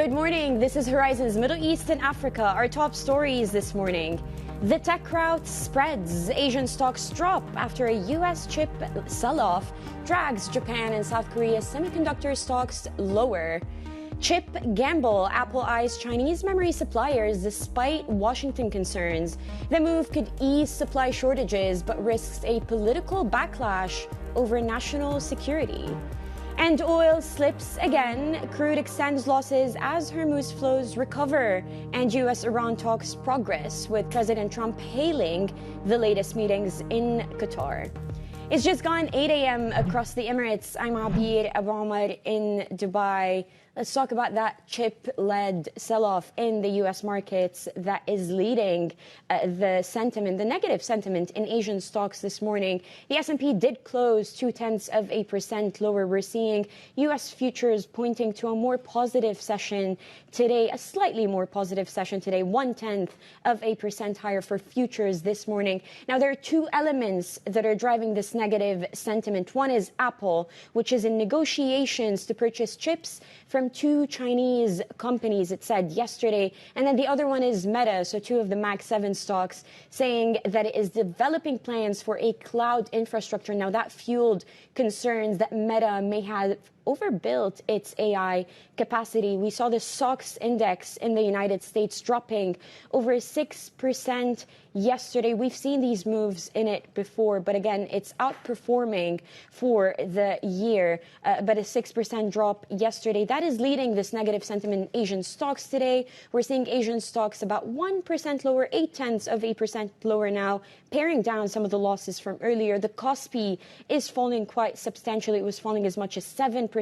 Good morning. This is Horizon's Middle East and Africa. Our top stories this morning. The tech rout spreads. Asian stocks drop after a U.S. chip sell-off drags Japan and South Korea's semiconductor stocks lower. Chip gamble. Apple eyes Chinese memory suppliers despite Washington concerns. The move could ease supply shortages but risks a political backlash over national security. And oil slips again. Crude extends losses as Hormuz flows recover. And U.S.-Iran talks progress, with President Trump hailing the latest meetings in Qatar. It's just gone 8 a.m. across the Emirates. I'm Abir Abamar in Dubai. Let's talk about that chip-led sell-off in the U.S. markets that is leading the sentiment, the negative sentiment in Asian stocks this morning. The S&P did close 0.2% lower. We're seeing U.S. futures pointing to a more positive session today, a slightly more positive session today, 0.1% higher for futures this morning. Now, there are two elements that are driving this negative sentiment. One is Apple, which is in negotiations to purchase chips from two Chinese companies, it said yesterday. And then the other one is Meta, so two of the Mag 7 stocks, saying that it is developing plans for a cloud infrastructure. Now, that fueled concerns that Meta may have overbuilt its AI capacity. We saw the SOX index in the United States dropping over 6% yesterday. We've seen these moves in it before, but again, it's outperforming for the year. But a 6% drop yesterday, that is leading this negative sentiment in Asian stocks today. We're seeing Asian stocks about 1% lower, 0.8% lower now, paring down some of the losses from earlier. The Kospi is falling quite substantially. It was falling as much as 7%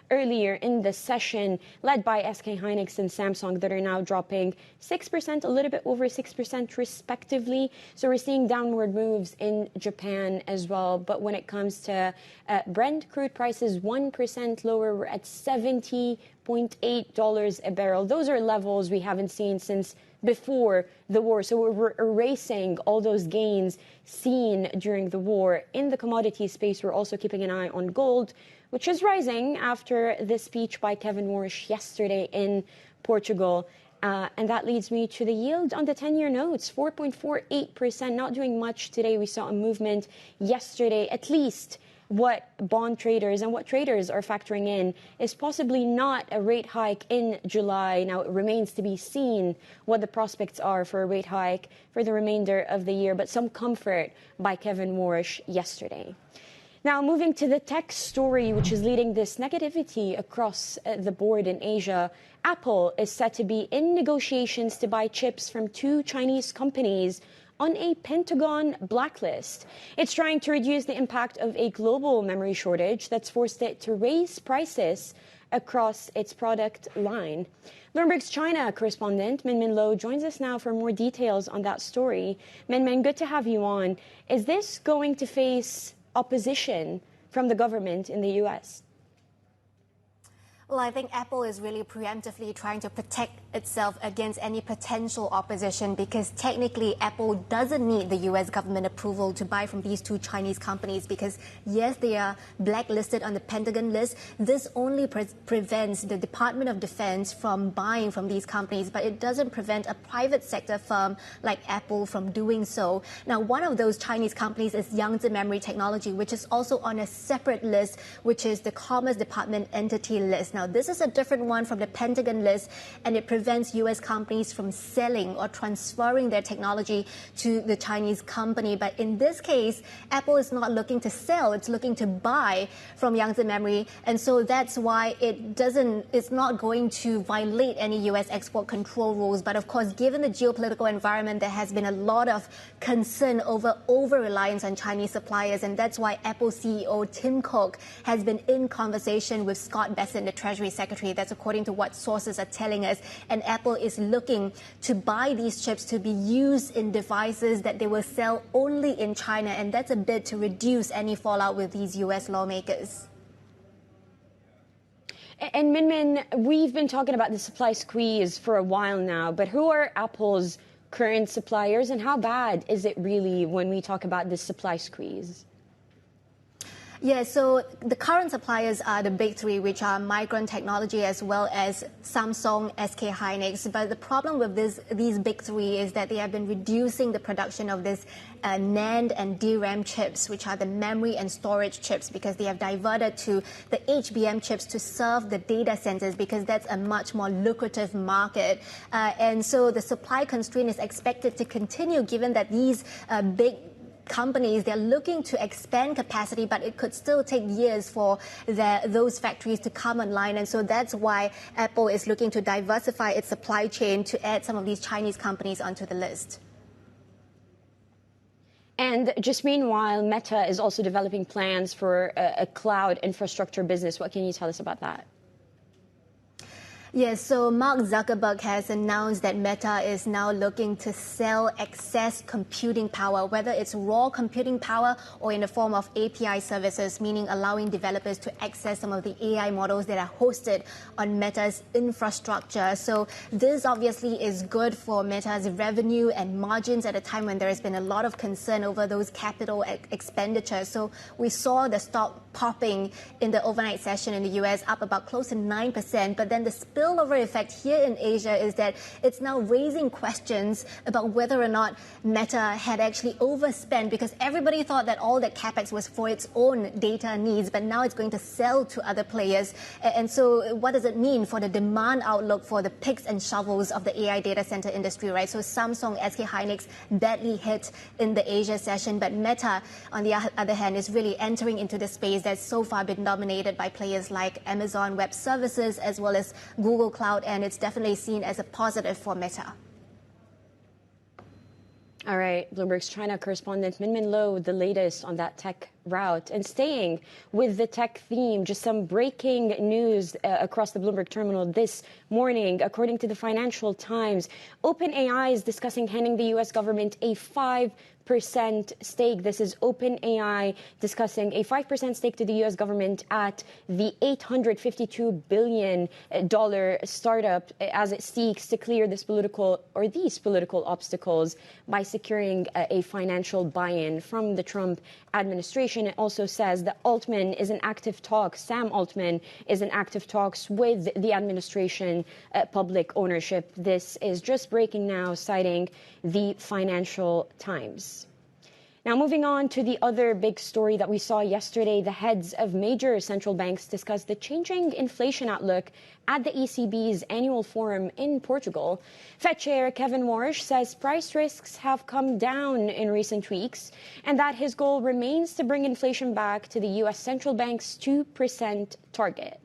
earlier in the session, led by SK Hynix and Samsung, that are now dropping 6%, a little bit over 6% respectively. So we're seeing downward moves in Japan as well. But when it comes to Brent crude prices, 1% lower. We're at $70.8 a barrel. Those are levels we haven't seen since before the war. So we're erasing all those gains seen during the war. In the commodity space, we're also keeping an eye on gold, which is rising after the speech by Kevin Warsh yesterday in Portugal. And that leads me to the yield on the 10-year notes, 4.48%, not doing much today. We saw a movement yesterday, at least what bond traders and what traders are factoring in is possibly not a rate hike in July. Now, it remains to be seen what the prospects are for a rate hike for the remainder of the year, but some comfort by Kevin Warsh yesterday. Now, moving to the tech story, which is leading this negativity across the board in Asia. Apple is set to be in negotiations to buy chips from two Chinese companies on a Pentagon blacklist. It's trying to reduce the impact of a global memory shortage that's forced it to raise prices across its product line. Bloomberg's China correspondent Min Lo joins us now for more details on that story. Min, good to have you on. Is this going to face opposition from the government in the U.S.? Well, I think Apple is really preemptively trying to protect itself against any potential opposition, because technically Apple doesn't need the U.S. government approval to buy from these two Chinese companies, because yes, they are blacklisted on the Pentagon list. This only prevents the Department of Defense from buying from these companies, but it doesn't prevent a private sector firm like Apple from doing so. Now, one of those Chinese companies is Yangtze Memory Technology, which is also on a separate list, which is the Commerce Department entity list. Now, this is a different one from the Pentagon list, and it prevents U.S. companies from selling or transferring their technology to the Chinese company. But in this case, Apple is not looking to sell, it's looking to buy from Yangtze Memory. And so that's why it's not going to violate any U.S. export control rules. But of course, given the geopolitical environment, there has been a lot of concern over reliance on Chinese suppliers. And that's why Apple CEO Tim Cook has been in conversation with Scott Bessent, the Treasury Secretary. That's according to what sources are telling us. And Apple is looking to buy these chips to be used in devices that they will sell only in China. And that's a bit to reduce any fallout with these U.S. lawmakers. And Min, we've been talking about the supply squeeze for a while now, but who are Apple's current suppliers and how bad is it really when we talk about this supply squeeze? Yeah, so the current suppliers are the big three, which are Micron Technology as well as Samsung, SK Hynix. But the problem with these big three is that they have been reducing the production of this NAND and DRAM chips, which are the memory and storage chips, because they have diverted to the HBM chips to serve the data centers, because that's a much more lucrative market. And so the supply constraint is expected to continue, given that these big companies, they're looking to expand capacity, but it could still take years for those factories to come online. And so that's why Apple is looking to diversify its supply chain to add some of these Chinese companies onto the list. And just meanwhile, Meta is also developing plans for a cloud infrastructure business. What can you tell us about that? Yes, so Mark Zuckerberg has announced that Meta is now looking to sell excess computing power, whether it's raw computing power or in the form of API services, meaning allowing developers to access some of the AI models that are hosted on Meta's infrastructure. So this obviously is good for Meta's revenue and margins at a time when there has been a lot of concern over those capital expenditures. So we saw the stock popping in the overnight session in the US, up about close to 9%, but then the spillover effect here in Asia is that it's now raising questions about whether or not Meta had actually overspent, because everybody thought that all that capex was for its own data needs, but now it's going to sell to other players. And so what does it mean for the demand outlook for the picks and shovels of the AI data center industry, right? So Samsung, SK Hynix badly hit in the Asia session, but Meta, on the other hand, is really entering into the space that's so far been dominated by players like Amazon Web Services as well as Google Cloud, and it's definitely seen as a positive for Meta. All right, Bloomberg's China correspondent Minmin Lo, the latest on that tech route. And staying with the tech theme, just some breaking news across the Bloomberg terminal this morning. According to the Financial Times, OpenAI is discussing handing the U.S. government a 5% stake. This is OpenAI discussing a 5% stake to the U.S. government at the $852 billion startup as it seeks to clear these political obstacles by securing a financial buy-in from the Trump administration. It also says that Altman is in active talks, Sam Altman is in active talks with the administration public ownership. This is just breaking now, citing the Financial Times. Now, moving on to the other big story that we saw yesterday, the heads of major central banks discussed the changing inflation outlook at the ECB's annual forum in Portugal. Fed Chair Kevin Warsh says price risks have come down in recent weeks and that his goal remains to bring inflation back to the U.S. central bank's 2% target.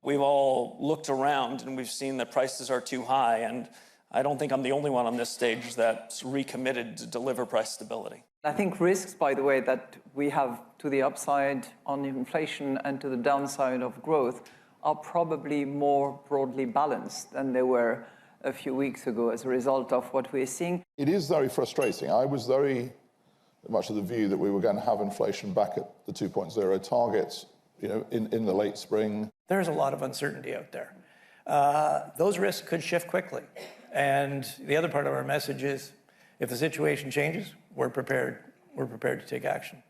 We've all looked around and we've seen that prices are too high, and I don't think I'm the only one on this stage that's recommitted to deliver price stability. I think risks, by the way, that we have to the upside on inflation and to the downside of growth are probably more broadly balanced than they were a few weeks ago as a result of what we're seeing. It is very frustrating. I was very much of the view that we were going to have inflation back at the 2.0 targets, in the late spring. There's a lot of uncertainty out there. Those risks could shift quickly. And the other part of our message is, if the situation changes, we're prepared to take action.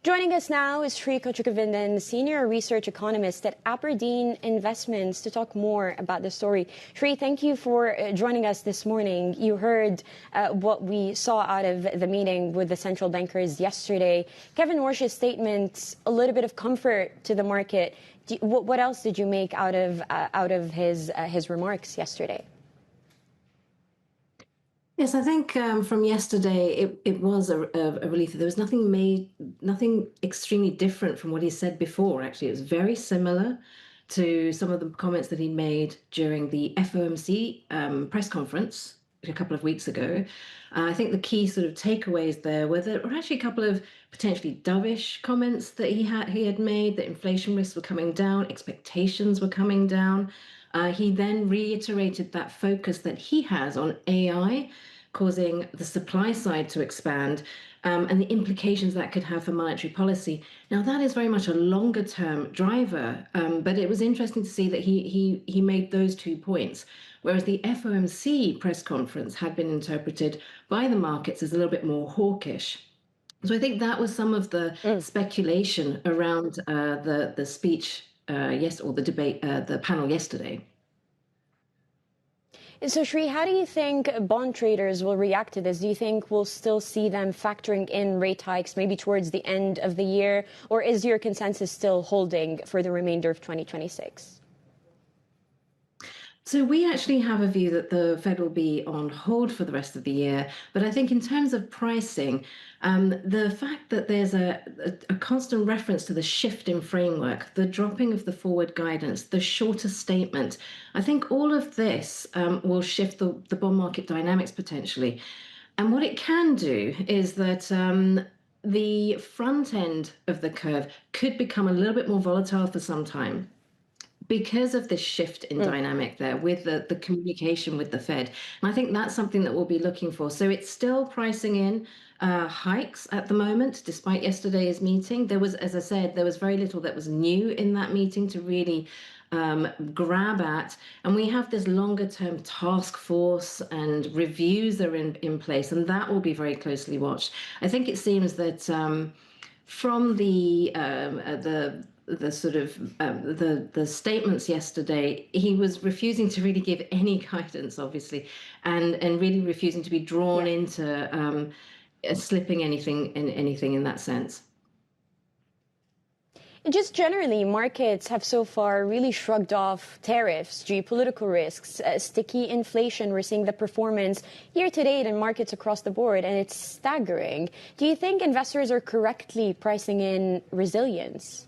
Joining us now is Sree Kochugovindan, Senior Research Economist at Aberdeen Investments, to talk more about the story. Sree, thank you for joining us this morning. You heard what we saw out of the meeting with the central bankers yesterday. Kevin Warsh's statement, a little bit of comfort to the market. What else did you make out of his remarks yesterday? Yes, I think from yesterday, it was a relief. There was nothing extremely different from what he said before, actually. It was very similar to some of the comments that he made during the FOMC press conference a couple of weeks ago. I think the key sort of takeaways there were actually a couple of potentially dovish comments that he had made, that inflation risks were coming down, expectations were coming down. He then reiterated that focus that he has on AI causing the supply side to expand, and the implications that could have for monetary policy. Now, that is very much a longer-term driver, but it was interesting to see that he made those 2 points, whereas the FOMC press conference had been interpreted by the markets as a little bit more hawkish. So I think that was some of the speculation around the speech or the debate, the panel yesterday. So, Sree, how do you think bond traders will react to this? Do you think we'll still see them factoring in rate hikes maybe towards the end of the year? Or is your consensus still holding for the remainder of 2026? So we actually have a view that the Fed will be on hold for the rest of the year. But I think in terms of pricing, the fact that there's a constant reference to the shift in framework, the dropping of the forward guidance, the shorter statement, I think all of this will shift the bond market dynamics potentially. And what it can do is that the front end of the curve could become a little bit more volatile for some time, because of this shift in dynamic there with the communication with the Fed. And I think that's something that we'll be looking for. So it's still pricing in hikes at the moment, despite yesterday's meeting. There was, as I said, there was very little that was new in that meeting to really grab at. And we have this longer term task force and reviews are in place, and that will be very closely watched. I think it seems that from the statements yesterday, he was refusing to really give any guidance, obviously, and really refusing to be drawn into slipping anything in that sense. And just generally, markets have so far really shrugged off tariffs, geopolitical risks, sticky inflation. We're seeing the performance year to date in markets across the board, and it's staggering. Do you think investors are correctly pricing in resilience?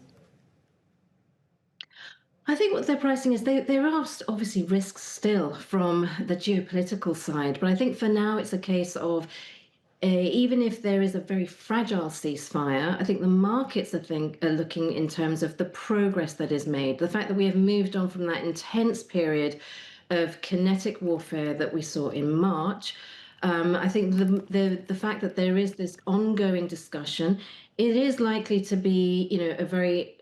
I think what they're pricing is there are obviously risks still from the geopolitical side, but I think for now it's a case of even if there is a very fragile ceasefire, I think the markets are looking in terms of the progress that is made, the fact that we have moved on from that intense period of kinetic warfare that we saw in March. I think the fact that there is this ongoing discussion, it is likely to be, a very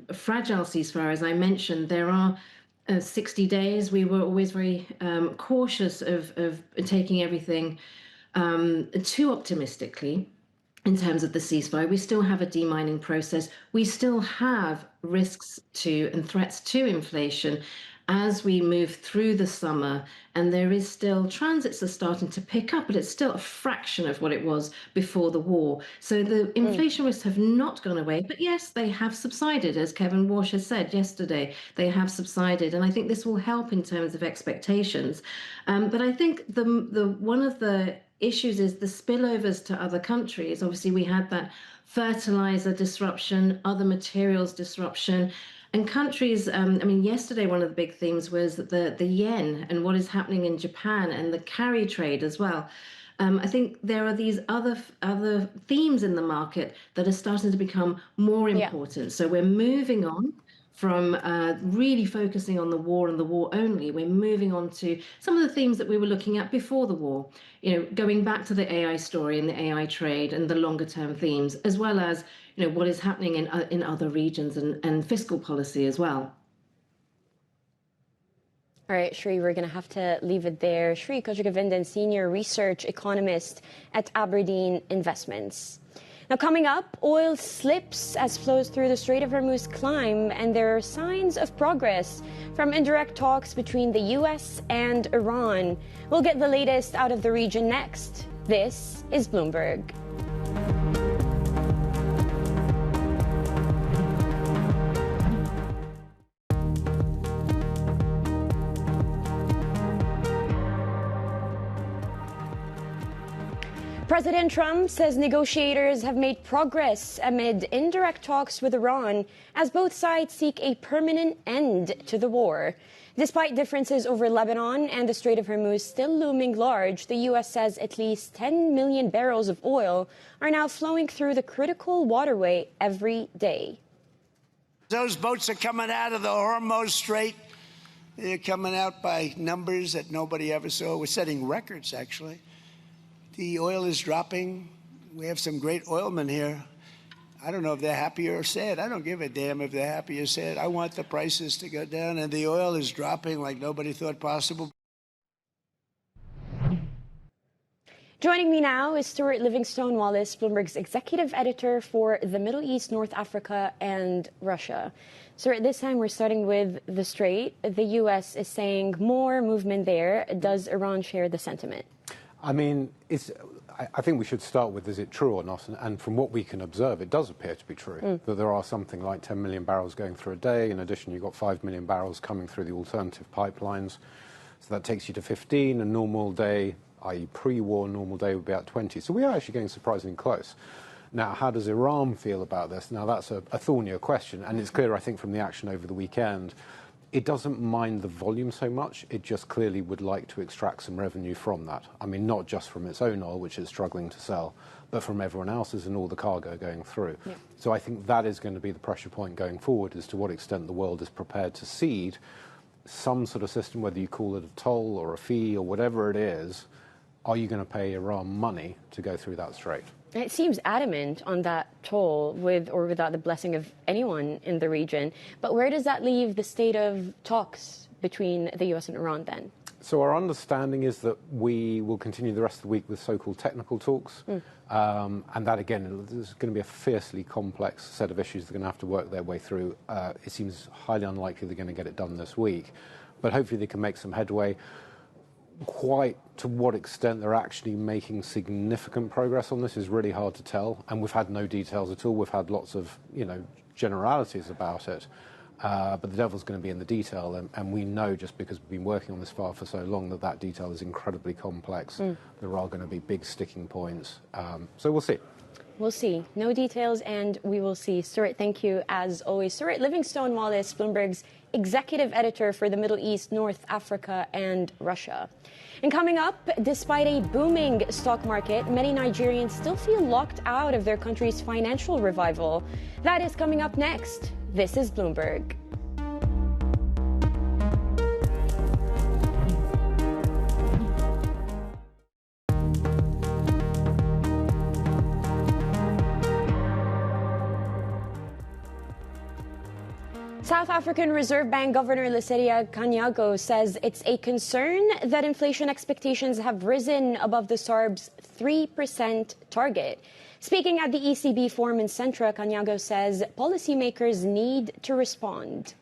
a fragile ceasefire. As I mentioned, there are 60 days. We were always very cautious of taking everything too optimistically in terms of the ceasefire. We still have a demining process. We still have risks and threats to inflation as we move through the summer, and there is still transits are starting to pick up, but it's still a fraction of what it was before the war. So the inflation risks have not gone away, but yes, they have subsided, as Kevin Warsh has said yesterday. They have subsided, and I think this will help in terms of expectations. But I think the one of the issues is the spillovers to other countries. Obviously, we had that fertilizer disruption, other materials disruption. And countries, yesterday one of the big themes was the yen and what is happening in Japan and the carry trade as well. I think there are these other themes in the market that are starting to become more important. Yeah. So we're moving on from really focusing on the war and the war only. We're moving on to some of the themes that we were looking at before the war, going back to the AI story and the AI trade and the longer term themes, as well as what is happening in other regions and fiscal policy as well. All right, Sree, we're going to have to leave it there. Sree Kochugovindan, Senior Research Economist at Aberdeen Investments. Now, coming up, oil slips as flows through the Strait of Hormuz climb, and there are signs of progress from indirect talks between the U.S. and Iran. We'll get the latest out of the region next. This is Bloomberg. President Trump says negotiators have made progress amid indirect talks with Iran as both sides seek a permanent end to the war. Despite differences over Lebanon and the Strait of Hormuz still looming large, the U.S. says at least 10 million barrels of oil are now flowing through the critical waterway every day. Those boats are coming out of the Hormuz Strait. They're coming out by numbers that nobody ever saw. We're setting records, actually. The oil is dropping. We have some great oilmen here. I don't know if they're happy or sad. I don't give a damn if they're happy or sad. I want the prices to go down, and the oil is dropping like nobody thought possible. Joining me now is Stuart Livingstone-Wallace, Bloomberg's executive editor for the Middle East, North Africa, and Russia. Stuart, this time we're starting with the Strait. The U.S. is saying more movement there. Does Iran share the sentiment? I mean, I think we should start with, is it true or not? And from what we can observe, it does appear to be true, that there are something like 10 million barrels going through a day. In addition, you've got 5 million barrels coming through the alternative pipelines. So that takes you to 15. A normal day, i.e. pre-war normal day, would be at 20. So we are actually getting surprisingly close. Now, how does Iran feel about this? Now, that's a thornier question. And it's clear, I think, from the action over the weekend, it doesn't mind the volume so much. It just clearly would like to extract some revenue from that. I mean, not just from its own oil, which it's struggling to sell, but from everyone else's and all the cargo going through. Yeah. So I think that is going to be the pressure point going forward, as to what extent the world is prepared to cede some sort of system, whether you call it a toll or a fee or whatever it is. Are you going to pay Iran money to go through that strait? It seems adamant on that toll, with or without the blessing of anyone in the region. But where does that leave the state of talks between the U.S. and Iran then? So our understanding is that we will continue the rest of the week with so-called technical talks. And that, again, is going to be a fiercely complex set of issues they're going to have to work their way through. It seems highly unlikely they're going to get it done this week. But hopefully they can make some headway. Quite to what extent they're actually making significant progress on this is really hard to tell, and we've had no details at all. We've had lots of, generalities about it, but the devil's going to be in the detail, and we know, just because we've been working on this file for so long, that detail is incredibly complex. There are going to be big sticking points, so we'll see. We'll see. No details, and we will see. Stuart, thank you as always. Stuart Livingstone-Wallace, Bloomberg's executive editor for the Middle East, North Africa, and Russia. And coming up, despite a booming stock market, many Nigerians still feel locked out of their country's financial revival. That is coming up next. This is Bloomberg. South African Reserve Bank Governor Lesedia Kganyago says it's a concern that inflation expectations have risen above the SARB's 3% target. Speaking at the ECB forum in Centra, Kganyago says policymakers need to respond.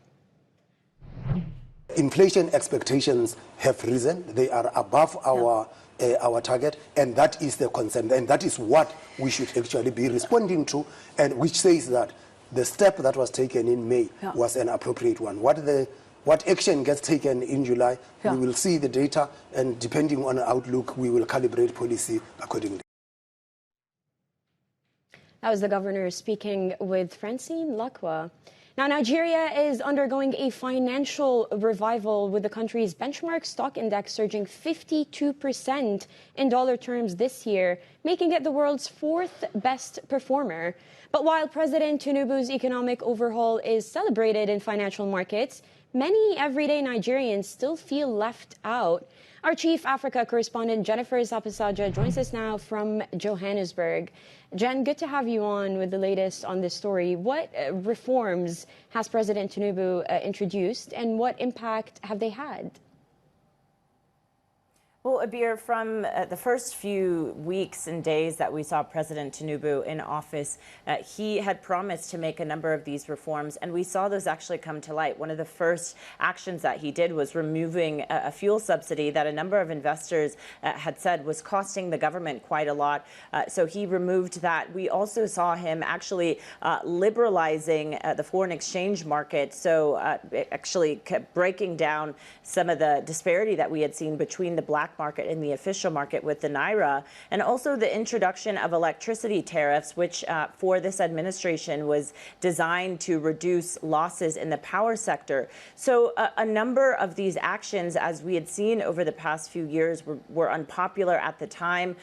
Inflation expectations have risen. They are above our target, and that is the concern, and that is what we should actually be responding to, and which says that the step that was taken in May was an appropriate one. What action gets taken in July, we will see the data, and depending on the outlook, we will calibrate policy accordingly. That was the governor speaking with Francine Lakwa. Now, Nigeria is undergoing a financial revival, with the country's benchmark stock index surging 52% in dollar terms this year, making it the world's fourth best performer. But while President Tinubu's economic overhaul is celebrated in financial markets, many everyday Nigerians still feel left out. Our chief Africa correspondent, Jennifer Zapasaja, joins us now from Johannesburg. Jen, good to have you on with the latest on this story. What reforms has President Tinubu introduced, and what impact have they had? Well, Abir, from the first few weeks and days that we saw President Tinubu in office, he had promised to make a number of these reforms, and we saw those actually come to light. One of the first actions that he did was removing a fuel subsidy that a number of investors had said was costing the government quite a lot. So he removed that. We also saw him actually liberalizing the foreign exchange market, so actually kept breaking down some of the disparity that we had seen between the black market and the official market with the Naira, and also the introduction of electricity tariffs, which for this administration was designed to reduce losses in the power sector. So a number of these actions, as we had seen over the past few years, were unpopular at the time.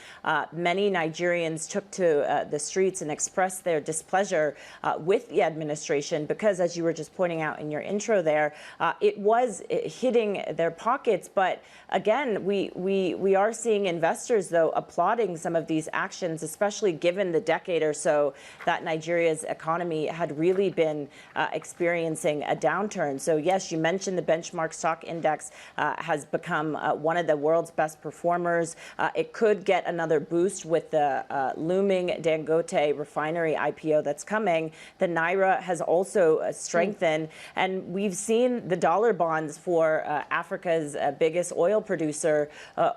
Many Nigerians took to the streets and expressed their displeasure with the administration because, as you were just pointing out in your intro there, it was hitting their pockets. But again, we we are seeing investors, though, applauding some of these actions, especially given the decade or so that Nigeria's economy had really been experiencing a downturn. So, yes, you mentioned the benchmark stock index has become one of the world's best performers. It could get another boost with the looming Dangote refinery IPO that's coming. The Naira has also strengthened, and we've seen the dollar bonds for Africa's biggest oil producer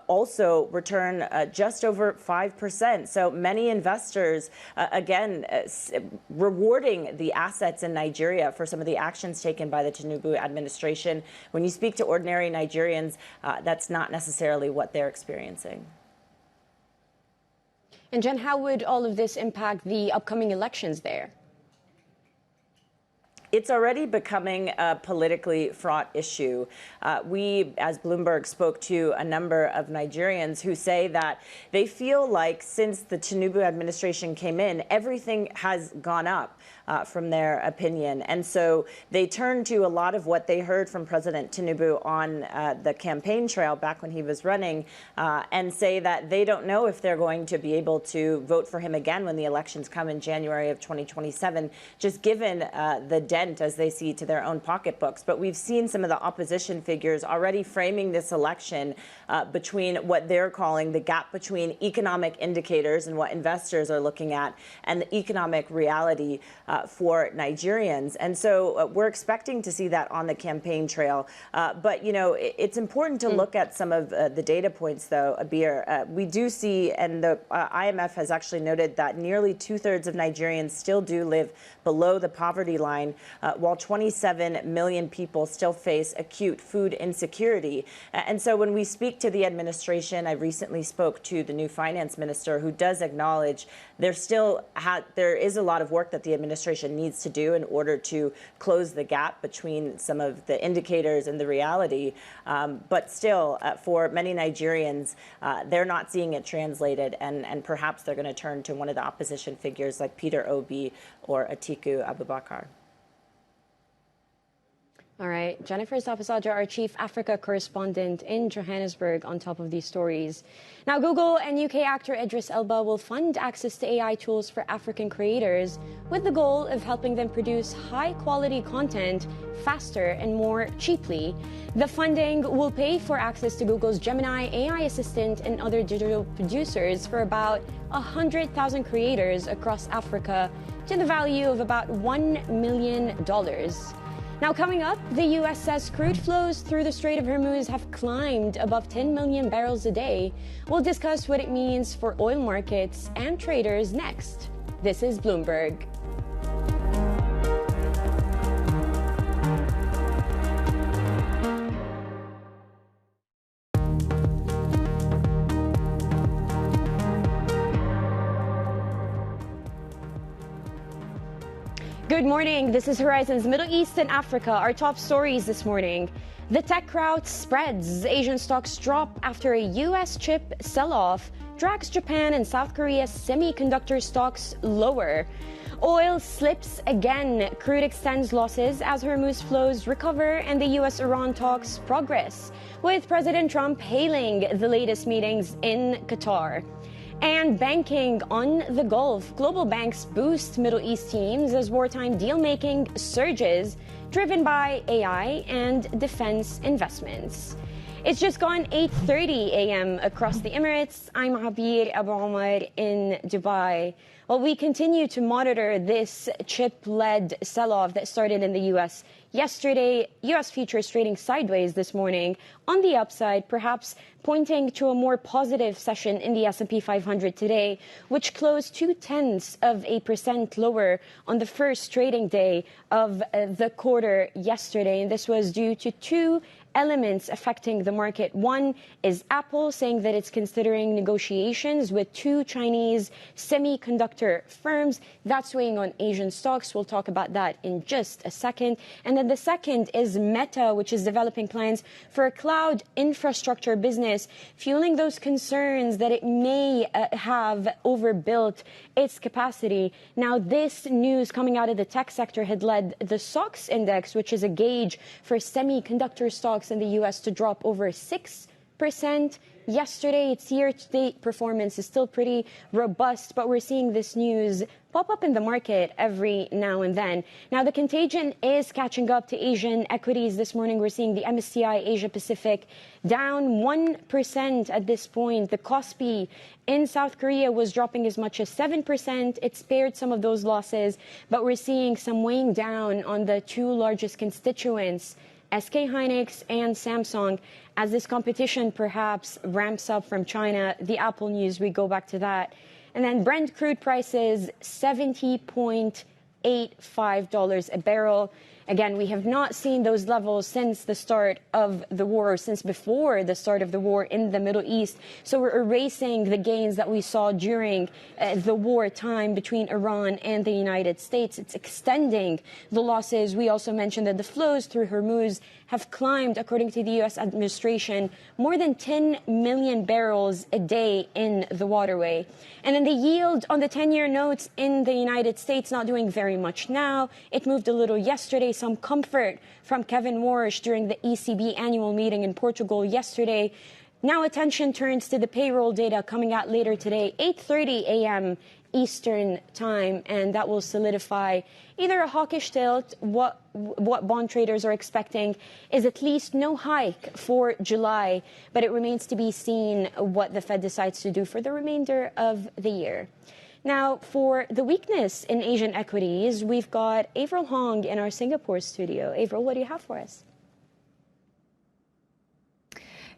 also return just over 5%. So many investors, again, rewarding the assets in Nigeria for some of the actions taken by the Tinubu administration. When you speak to ordinary Nigerians, that's not necessarily what they're experiencing. And Jen, how would all of this impact the upcoming elections there? It's already becoming a politically fraught issue. We, as Bloomberg, spoke to a number of Nigerians who say that they feel like since the Tinubu administration came in, everything has gone up. From their opinion. And so they turn to a lot of what they heard from President Tinubu on the campaign trail back when he was running and say that they don't know if they're going to be able to vote for him again when the elections come in January of 2027, just given the dent, as they see, to their own pocketbooks. But we've seen some of the opposition figures already framing this election between what they're calling the gap between economic indicators and what investors are looking at and the economic reality for Nigerians. And so we're expecting to see that on the campaign trail. But, you know, it's important to look at some of the data points, though, Abir. We do see, and the IMF has actually noted that nearly 2/3 of Nigerians still do live below the poverty line, while 27 million people still face acute food insecurity. And so when we speak to the administration, I recently spoke to the new finance minister, who does acknowledge there is a lot of work that the administration needs to do in order to close the gap between some of the indicators and the reality. But still, for many Nigerians, they're not seeing it translated, and perhaps they're going to turn to one of the opposition figures like Peter Obi or Atiku Abubakar. All right, Jennifer Sapasaja, our chief Africa correspondent in Johannesburg, on top of these stories. Now, Google and UK actor Idris Elba will fund access to AI tools for African creators with the goal of helping them produce high-quality content faster and more cheaply. The funding will pay for access to Google's Gemini AI assistant and other digital producers for about 100,000 creators across Africa to the value of about $1 million. Now, coming up, the U.S. says crude flows through the Strait of Hormuz have climbed above 10 million barrels a day. We'll discuss what it means for oil markets and traders next. This is Bloomberg. Good morning. This is Horizon's Middle East and Africa. Our top stories this morning. The tech rout spreads. Asian stocks drop after a U.S. chip sell-off drags Japan and South Korea's semiconductor stocks lower. Oil slips again. Crude extends losses as Hormuz flows recover and the U.S.-Iran talks progress, with President Trump hailing the latest meetings in Qatar. And banking on the Gulf. Global banks boost Middle East teams as wartime deal-making surges, driven by AI and defense investments. It's just gone 8:30 a.m. across the Emirates. I'm Abir Abu Omar in Dubai. Well, we continue to monitor this chip-led sell-off that started in the U.S. yesterday. U.S. futures trading sideways this morning on the upside, perhaps pointing to a more positive session in the S&P 500 today, which closed 0.2% lower on the first trading day of the quarter yesterday. And this was due to two elements affecting the market. One is Apple saying that it's considering negotiations with two Chinese semiconductor firms. That's weighing on Asian stocks. We'll talk about that in just a second. And then the second is Meta, which is developing plans for a cloud infrastructure business, fueling those concerns that it may have overbuilt its capacity. Now, this news coming out of the tech sector had led the SOX index, which is a gauge for semiconductor stocks in the U.S., to drop over 6%. yesterday. Its year-to-date performance is still pretty robust, but we're seeing this news pop up in the market every now and then. Now, the contagion is catching up to Asian equities. This morning, we're seeing the MSCI Asia Pacific down 1% at this point. The Kospi in South Korea was dropping as much as 7%. It spared some of those losses, but we're seeing some weighing down on the two largest constituents, SK Hynix and Samsung, as this competition perhaps ramps up from China. The Apple news, we go back to that. And then Brent crude prices, $70.85 a barrel. Again, we have not seen those levels since the start of the war, or since before the start of the war in the Middle East. So we're erasing the gains that we saw during the war time between Iran and the United States. It's extending the losses. We also mentioned that the flows through Hormuz have climbed, according to the U.S. administration, more than 10 million barrels a day in the waterway. And then the yield on the 10-year notes in the United States not doing very much now. It moved a little yesterday. Some comfort from Kevin Warsh during the ECB annual meeting in Portugal yesterday. Now attention turns to the payroll data coming out later today, 8:30 a.m. Eastern time, and that will solidify either a hawkish tilt. What bond traders are expecting is at least no hike for July, but it remains to be seen what the Fed decides to do for the remainder of the year. Now, for the weakness in Asian equities, we've got Avril Hong in our Singapore studio. Avril, what do you have for us?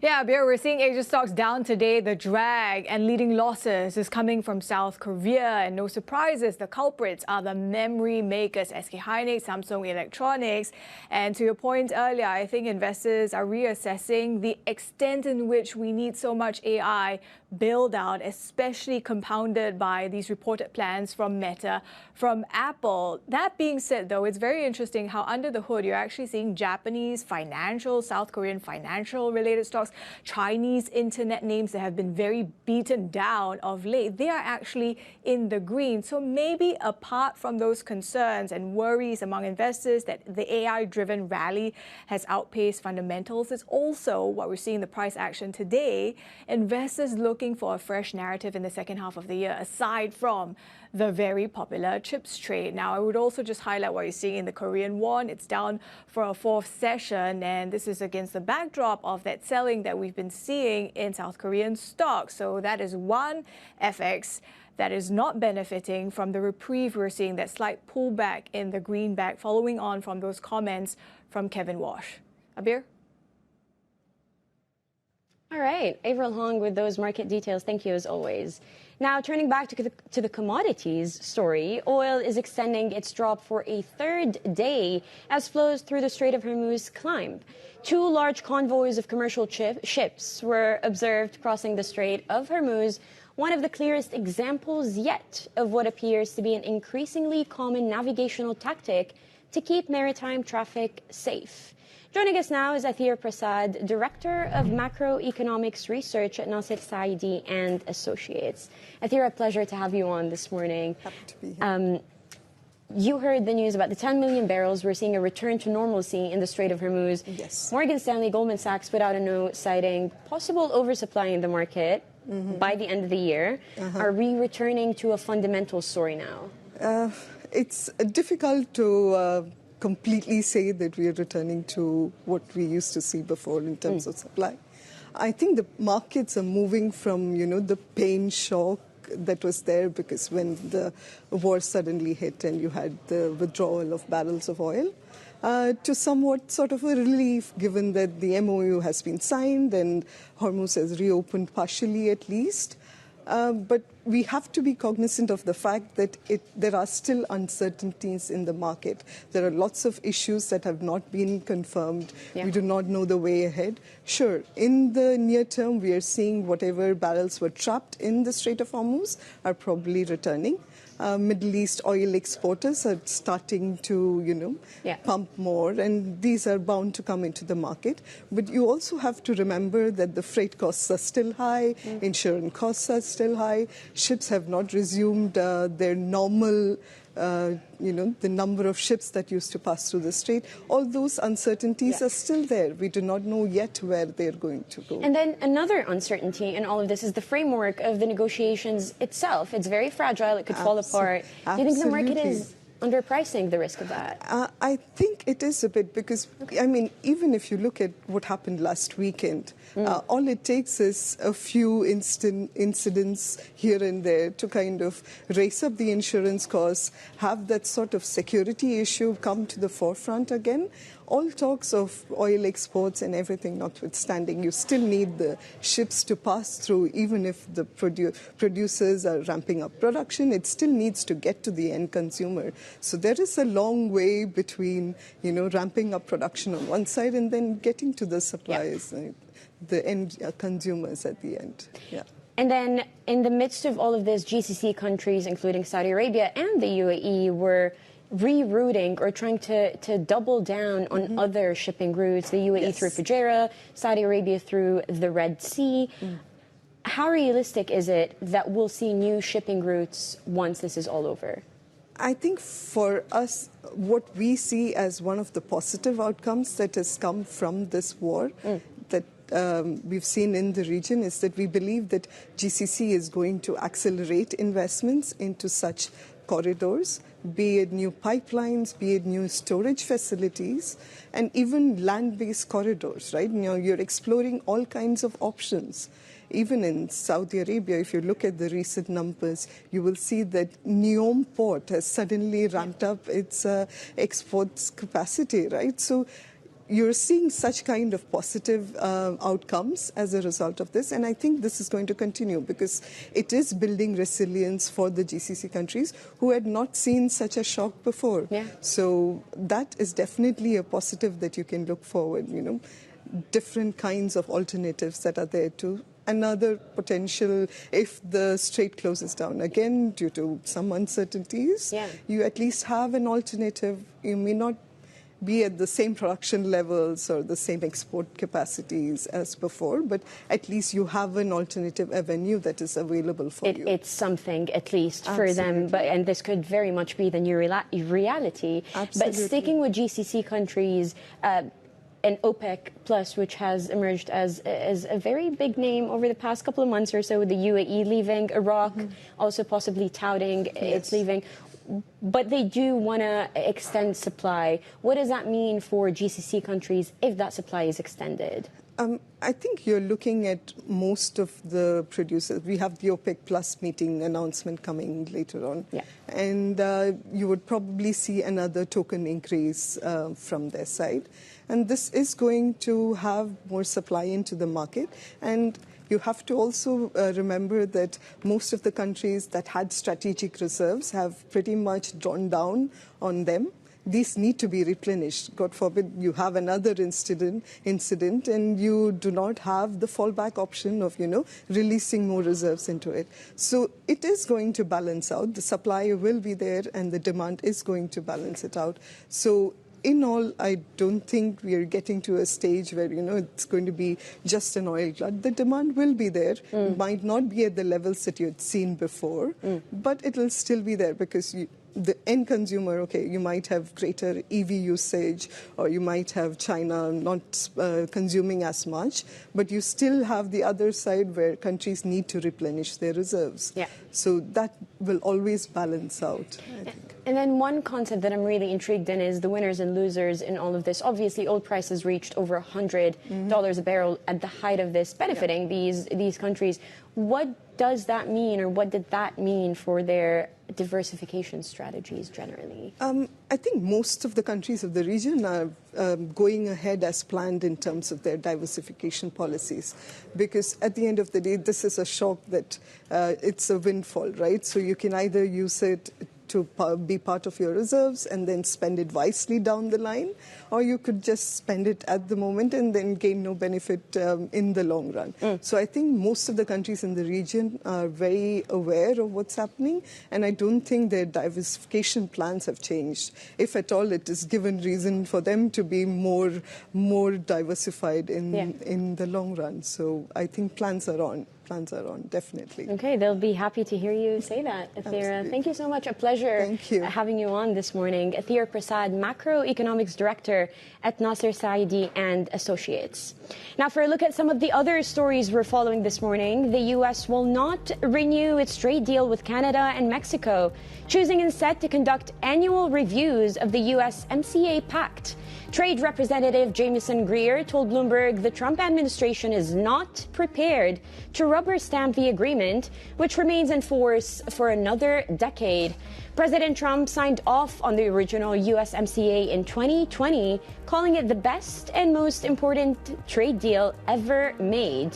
Yeah, Abir, we're seeing Asia stocks down today. The drag and leading losses is coming from South Korea. And no surprises, the culprits are the memory makers, SK Hynix, Samsung Electronics. And to your point earlier, I think investors are reassessing the extent in which we need so much AI build out, especially compounded by these reported plans from Meta, from Apple. That being said, though, it's very interesting how under the hood, you're actually seeing Japanese financial, South Korean financial related stocks, Chinese internet names that have been very beaten down of late. They are actually in the green. So maybe apart from those concerns and worries among investors that the AI-driven rally has outpaced fundamentals, is also what we're seeing the price action today. Investors looking for a fresh narrative in the second half of the year, aside from the very popular chips trade. Now, I would also just highlight what you're seeing in the Korean won. It's down for a fourth session, and this is against the backdrop of that selling that we've been seeing in South Korean stocks. So that is one FX that is not benefiting from the reprieve. We're seeing that slight pullback in the greenback following on from those comments from Kevin Warsh. Abir? All right, Avril Hong with those market details. Thank you as always. Now, turning back to the commodities story, oil is extending its drop for a third day as flows through the Strait of Hormuz climb. Two large convoys of commercial ships were observed crossing the Strait of Hormuz, one of the clearest examples yet of what appears to be an increasingly common navigational tactic to keep maritime traffic safe. Joining us now is Aathira Prasad, Director of Macroeconomics Research at Nasser, Saidi and Associates. Aathira, a pleasure to have you on this morning. Happy to be here. You heard the news about the 10 million barrels. We're seeing a return to normalcy in the Strait of Hormuz. Yes. Morgan Stanley, Goldman Sachs put out a note citing possible oversupply in the market by the end of the year. Are we returning to a fundamental story now? It's difficult to completely say that we are returning to what we used to see before in terms of supply. I think the markets are moving from, the pain shock that was there because when the war suddenly hit and you had the withdrawal of barrels of oil, to somewhat sort of a relief given that the MOU has been signed and Hormuz has reopened partially at least. But we have to be cognizant of the fact that there are still uncertainties in the market. There are lots of issues that have not been confirmed. Yeah. We do not know the way ahead. Sure, in the near term, we are seeing whatever barrels were trapped in the Strait of Hormuz are probably returning. Middle East oil exporters are starting to, pump more, and these are bound to come into the market. But you also have to remember that the freight costs are still high, insurance costs are still high, ships have not resumed their normal the number of ships that used to pass through the strait. All those uncertainties are still there. We do not know yet where they're going to go. And then another uncertainty in all of this is the framework of the negotiations itself. It's very fragile. It could fall apart. Do you think the market is underpricing the risk of that? I think it is a bit because, I mean, even if you look at what happened last weekend, all it takes is a few incidents here and there to kind of raise up the insurance costs, have that sort of security issue come to the forefront again. All talks of oil exports and everything notwithstanding, you still need the ships to pass through. Even if the producers are ramping up production, it still needs to get to the end consumer. So there is a long way between, ramping up production on one side and then getting to the suppliers, the end consumers at the end. Yeah. And then in the midst of all of this, GCC countries, including Saudi Arabia and the UAE, were rerouting or trying to double down on other shipping routes, the UAE through Fujairah, Saudi Arabia through the Red Sea. How realistic is it that we'll see new shipping routes once this is all over? I think for us, what we see as one of the positive outcomes that has come from this war that we've seen in the region is that we believe that GCC is going to accelerate investments into such corridors, be it new pipelines, be it new storage facilities, and even land-based corridors, right? You're exploring all kinds of options. Even in Saudi Arabia, if you look at the recent numbers, you will see that Neom port has suddenly ramped up its exports capacity, right? So you're seeing such kind of positive outcomes as a result of this. And I think this is going to continue because it is building resilience for the GCC countries who had not seen such a shock before. So that is definitely a positive that you can look forward, different kinds of alternatives that are there too. Another potential, if the strait closes down again due to some uncertainties, you at least have an alternative. You may not be at the same production levels or the same export capacities as before, but at least you have an alternative avenue that is available for you. It's something, at least, for them, and this could very much be the new reality. But sticking with GCC countries, and OPEC Plus, which has emerged as a very big name over the past couple of months or so, with the UAE leaving, Iraq also possibly touting it's leaving. But they do want to extend supply. What does that mean for GCC countries if that supply is extended? I think you're looking at most of the producers. We have the OPEC Plus meeting announcement coming later on. And you would probably see another token increase from their side. And this is going to have more supply into the market. And you have to also remember that most of the countries that had strategic reserves have pretty much drawn down on them. These need to be replenished. God forbid you have another incident and you do not have the fallback option of, releasing more reserves into it. So it is going to balance out. The supply will be there and the demand is going to balance it out. So in all, I don't think we are getting to a stage where, it's going to be just an oil glut. The demand will be there. It might not be at the levels that you had seen before, but it will still be there because the end consumer, you might have greater EV usage or you might have China not consuming as much, but you still have the other side where countries need to replenish their reserves. So that will always balance out, I think. And then one concept that I'm really intrigued in is the winners and losers in all of this. Obviously, oil prices reached over $100 a barrel at the height of this, benefiting these countries. What does that mean, or what did that mean for their diversification strategies generally? I think most of the countries of the region are going ahead as planned in terms of their diversification policies. Because at the end of the day, this is a shock that it's a windfall, right? So you can either use it to be part of your reserves and then spend it wisely down the line, or you could just spend it at the moment and then gain no benefit in the long run. So I think most of the countries in the region are very aware of what's happening, and I don't think their diversification plans have changed. If at all, it is given reason for them to be more diversified in the long run. So I think plans are on. plans are on, definitely. Okay, they'll be happy to hear you say that, Aathira. Thank you so much. A pleasure having you on this morning. Aathira Prasad, Macroeconomics Director at Nasser, Saidi and Associates. Now, for a look at some of the other stories we're following this morning, the U.S. will not renew its trade deal with Canada and Mexico, choosing instead to conduct annual reviews of the USMCA Pact. Trade Representative Jamieson Greer told Bloomberg the Trump administration is not prepared to rubber stamp the agreement, which remains in force for another decade. President Trump signed off on the original USMCA in 2020, calling it the best and most important trade deal ever made.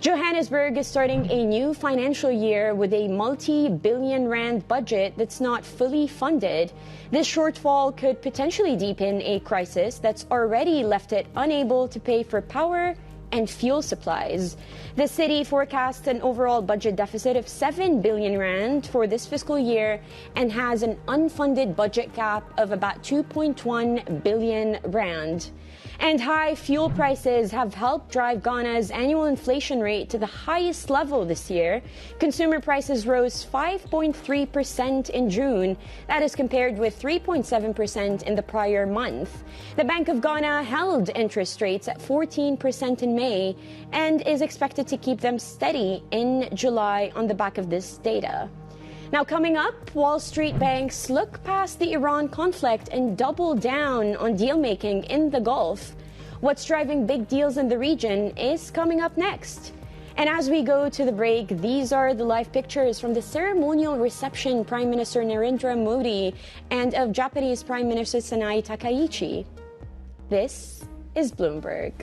Johannesburg is starting a new financial year with a multi-billion rand budget that's not fully funded. This shortfall could potentially deepen a crisis that's already left it unable to pay for power and fuel supplies. The city forecasts an overall budget deficit of 7 billion rand for this fiscal year and has an unfunded budget gap of about 2.1 billion rand. And high fuel prices have helped drive Ghana's annual inflation rate to the highest level this year. Consumer prices rose 5.3% in June. That is compared with 3.7% in the prior month. The Bank of Ghana held interest rates at 14% in May and is expected to keep them steady in July on the back of this data. Now, coming up, Wall Street banks look past the Iran conflict and double down on deal-making in the Gulf. What's driving big deals in the region is coming up next. And as we go to the break, these are the live pictures from the ceremonial reception Prime Minister Narendra Modi and of Japanese Prime Minister Sanae Takaichi. This is Bloomberg.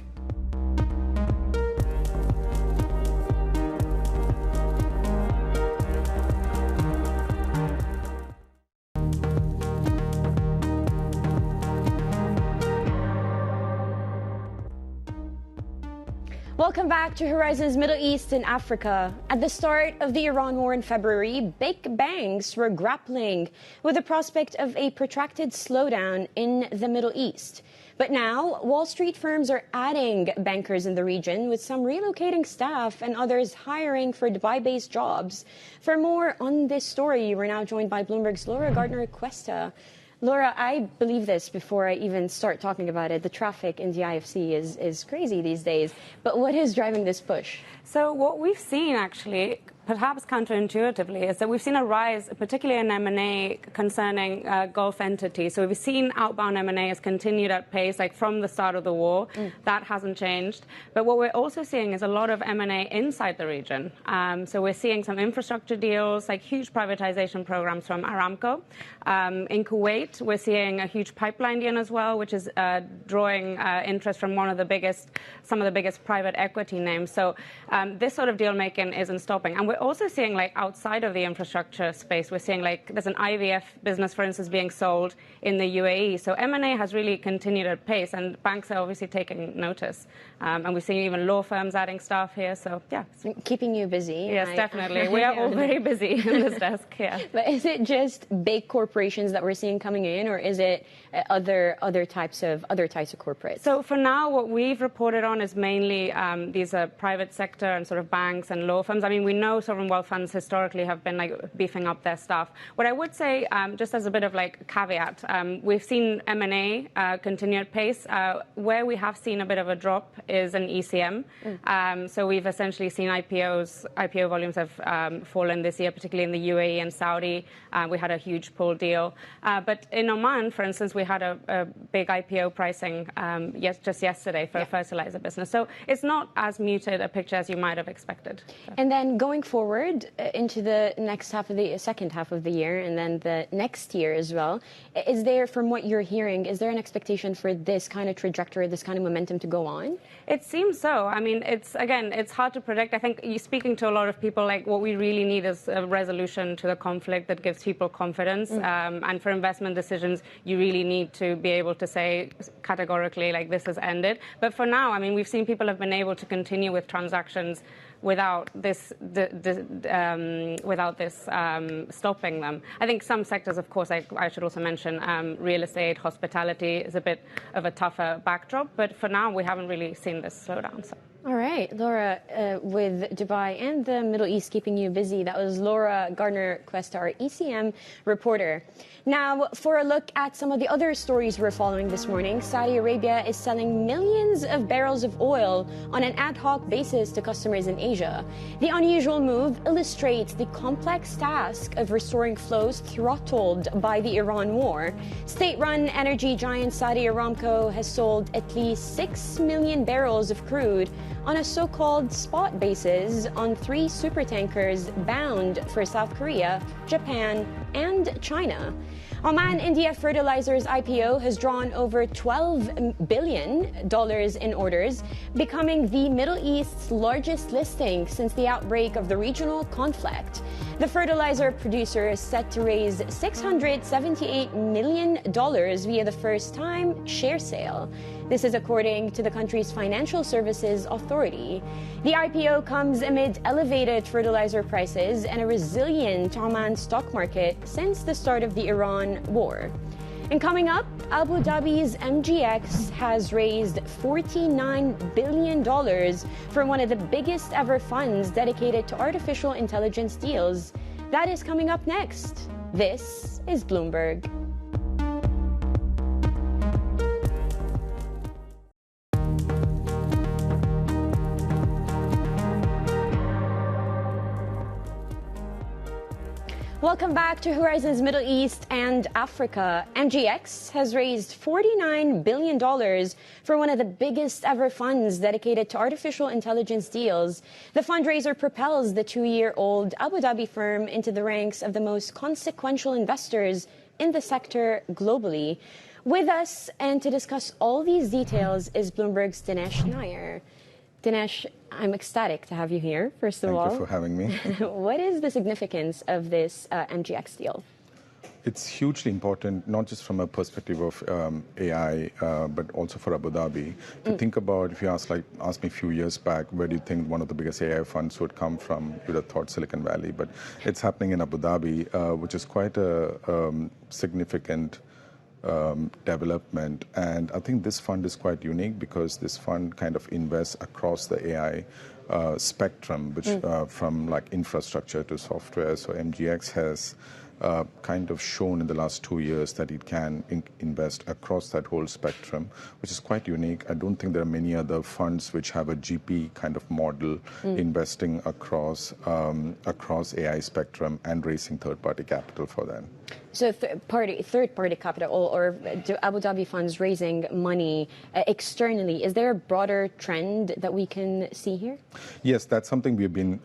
Welcome back to Horizons Middle East and Africa. At the start of the Iran war in February, big banks were grappling with the prospect of a protracted slowdown in the Middle East. But now, Wall Street firms are adding bankers in the region, with some relocating staff and others hiring for Dubai-based jobs. For more on this story, we're now joined by Bloomberg's Laura Gardner-Cuesta. Laura, I believe this before I even start talking about it. The traffic in the IFC is crazy these days. But what is driving this push? So what we've seen, actually, perhaps counterintuitively, is that we've seen a rise, particularly in M&A concerning Gulf entities. So we've seen outbound M&A has continued at pace, like from the start of the war. That hasn't changed. But what we're also seeing is a lot of M&A inside the region. So we're seeing some infrastructure deals, like huge privatization programs from Aramco. In Kuwait, we're seeing a huge pipeline deal as well, which is drawing interest from some of the biggest private equity names. So this sort of deal making isn't stopping. And we're also seeing, like, outside of the infrastructure space, we're seeing, like, there's an IVF business, for instance, being sold in the UAE. So M&A has really continued at pace, and banks are obviously taking notice. And we're seeing even law firms adding staff here. So, yeah. Keeping you busy. Yes, definitely. We are all very busy in this desk, yeah. But is it just big corporations that we're seeing coming in, or is it other types of corporates? So for now, what we've reported on is mainly these private sector and sort of banks and law firms. I mean, we know sovereign wealth funds historically have been beefing up their staff. What I would say, just as a bit of caveat, we've seen M&A continue at pace. Where we have seen a bit of a drop is in ECM. So we've essentially seen IPO volumes have fallen this year, particularly in the UAE and Saudi. We had a huge pull deal. But in Oman, for instance, we had a big IPO pricing just yesterday for a fertilizer business. So it's not as muted a picture as you might have expected. And then going forward into the second half of the year and then the next year as well, is there, from what you're hearing, is there an expectation for this kind of trajectory, this kind of momentum to go on? It seems so. I mean, it's hard to predict. I think you're speaking to a lot of people, like, what we really need is a resolution to the conflict that gives people confidence. And for investment decisions, you really need to be able to say categorically, like, this has ended. But for now, I mean, we've seen people have been able to continue with transactions without this stopping them. I think some sectors, of course, I should also mention real estate, hospitality is a bit of a tougher backdrop, but for now we haven't really seen this slowdown. So. All right, Laura, with Dubai and the Middle East keeping you busy, that was Laura Gardner-Cuesta, our ECM reporter. Now, for a look at some of the other stories we're following this morning, Saudi Arabia is selling millions of barrels of oil on an ad hoc basis to customers in Asia. The unusual move illustrates the complex task of restoring flows throttled by the Iran war. State-run energy giant Saudi Aramco has sold at least 6 million barrels of crude on a so-called spot basis on 3 supertankers bound for South Korea, Japan, and China. Oman India Fertilizer's IPO has drawn over $12 billion in orders, becoming the Middle East's largest listing since the outbreak of the regional conflict. The fertilizer producer is set to raise $678 million via the first-time share sale. This is according to the country's Financial Services Authority. The IPO comes amid elevated fertilizer prices and a resilient Oman stock market since the start of the Iran war. And coming up, Abu Dhabi's MGX has raised $49 billion for one of the biggest ever funds dedicated to artificial intelligence deals. That is coming up next. This is Bloomberg. Welcome back to Horizons Middle East and Africa. MGX has raised $49 billion for one of the biggest ever funds dedicated to artificial intelligence deals. The fundraiser propels the 2-year-old Abu Dhabi firm into the ranks of the most consequential investors in the sector globally. With us and to discuss all these details is Bloomberg's Dinesh Nair. Dinesh, I'm ecstatic to have you here, first of all. Thank you for having me. What is the significance of this MGX deal? It's hugely important, not just from a perspective of AI, but also for Abu Dhabi. To think about, if you asked me a few years back, where do you think one of the biggest AI funds would come from, you'd have thought Silicon Valley. But it's happening in Abu Dhabi, which is quite a significant development. And I think this fund is quite unique because this fund kind of invests across the AI spectrum, which from like infrastructure to software. So MGX has kind of shown in the last 2 years that it can invest across that whole spectrum, which is quite unique. I don't think there are many other funds which have a GP kind of model investing across AI spectrum and raising third-party capital for them. So third-party capital, or do Abu Dhabi funds raising money externally, is there a broader trend that we can see here? Yes, that's something we've been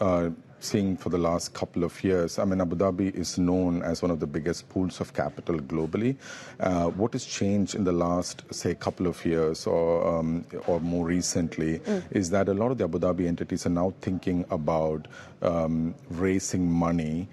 seeing for the last couple of years. I mean, Abu Dhabi is known as one of the biggest pools of capital globally. What has changed in the last, say, couple of years or more recently is that a lot of the Abu Dhabi entities are now thinking about raising money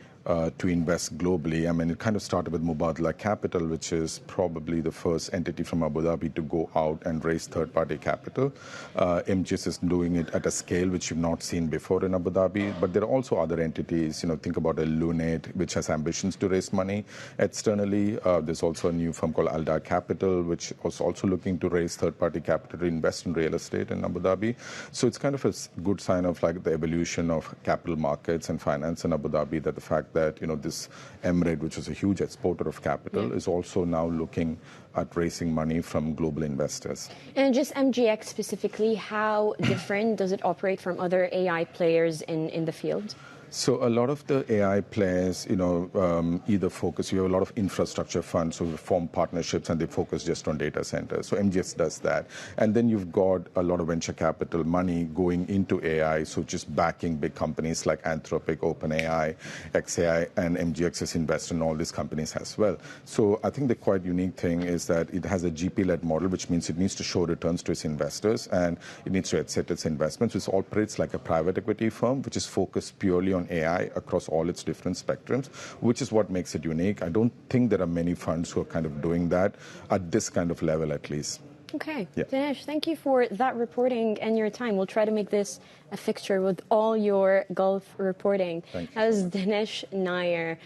to invest globally. I mean, it kind of started with Mubadala Capital, which is probably the first entity from Abu Dhabi to go out and raise third-party capital. MGS is doing it at a scale which you've not seen before in Abu Dhabi. But there are also other entities. Think about a Lunate, which has ambitions to raise money externally. There's also a new firm called Aldar Capital, which was also looking to raise third-party capital to invest in real estate in Abu Dhabi. So it's kind of a good sign of like the evolution of capital markets and finance in Abu Dhabi, that the fact that this emirate, which is a huge exporter of capital, is also now looking at raising money from global investors. And just MGX specifically, how different does it operate from other AI players in the field? So a lot of the AI players, either focus, you have a lot of infrastructure funds who form partnerships and they focus just on data centers. So MGX does that. And then you've got a lot of venture capital money going into AI, so just backing big companies like Anthropic, OpenAI, XAI, and MGX has invested in all these companies as well. So I think the quite unique thing is that it has a GP-led model, which means it needs to show returns to its investors and it needs to set its investments, which operates like a private equity firm, which is focused purely on AI across all its different spectrums, which is what makes it unique. I don't think there are many funds who are kind of doing that at this kind of level, at least. Okay. Yeah. Dinesh, thank you for that reporting and your time. We'll try to make this a fixture with all your Gulf reporting. Thank you. That was Dinesh Nair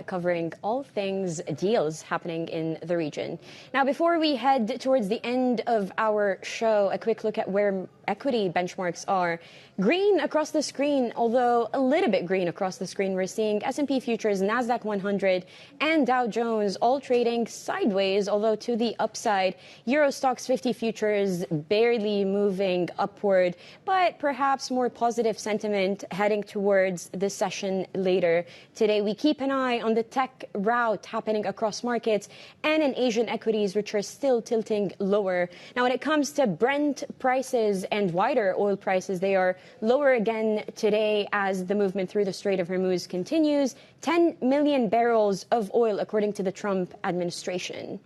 covering all things deals happening in the region. Now, before we head towards the end of our show, a quick look at where equity benchmarks are. Green across the screen, although a little bit green across the screen. We're seeing S&P futures, NASDAQ 100, and Dow Jones all trading sideways, although to the upside. Euro Stoxx 50 futures barely moving upward, but perhaps more positive sentiment heading towards the session later today. We keep an eye on the tech rout happening across markets and in Asian equities, which are still tilting lower. Now, when it comes to Brent prices and wider oil prices, they are lower again today as the movement through the Strait of Hormuz continues. 10 million barrels of oil, according to the Trump administration.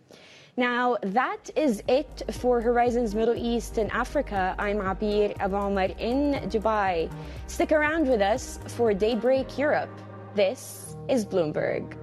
Now, that is it for Horizons Middle East and Africa. I'm Abir Abomar in Dubai. Stick around with us for Daybreak Europe. This is Bloomberg.